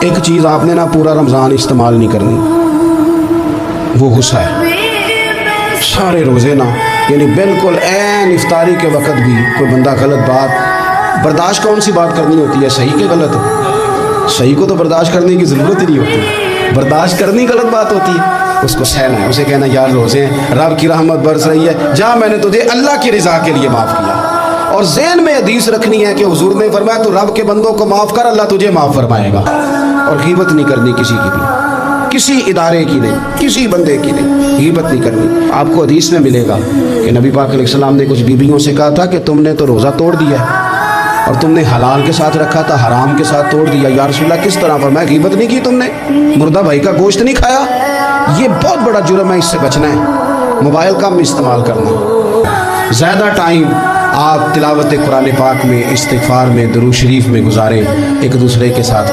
ایک چیز آپ نے نا پورا رمضان استعمال نہیں کرنی، وہ غصہ ہے۔ سارے روزے نا یعنی بالکل عین افطاری کے وقت بھی کوئی بندہ غلط بات، برداشت کون سی بات کرنی ہوتی ہے، صحیح کہ غلط؟ صحیح کو تو برداشت کرنے کی ضرورت ہی نہیں ہوتی، برداشت کرنی غلط بات ہوتی ہے، اس کو سہنا ہے، اسے کہنا یار روزے ہیں، رب کی رحمت برس رہی ہے، جا میں نے تجھے اللہ کی رضا کے لیے معاف کیا۔ اور ذہن میں حدیث رکھنی ہے کہ حضور نے فرمایا تو رب کے بندوں کو معاف کر، اللہ تجھے معاف فرمائے گا۔ اور غیبت نہیں کرنی کسی کی بھی، کسی ادارے کی نہیں، کسی بندے کی نہیں، غیبت نہیں کرنی۔ آپ کو حدیث میں ملے گا کہ نبی پاک علیہ السلام نے کچھ بیویوں سے کہا تھا کہ تم نے تو روزہ توڑ دیا ہے اور تم نے حلال کے ساتھ رکھا تھا، حرام کے ساتھ توڑ دیا۔ یا رسول اللہ کس طرح؟ فرمایا غیبت نہیں کی تم نے، مردہ بھائی کا گوشت نہیں کھایا، یہ بہت بڑا جرم ہے، اس سے بچنا ہے۔ موبائل کم استعمال کرنا، زیادہ ٹائم آپ تلاوت قرآن پاک میں، استغفار میں، درود شریف میں گزاریں ایک دوسرے کے ساتھ۔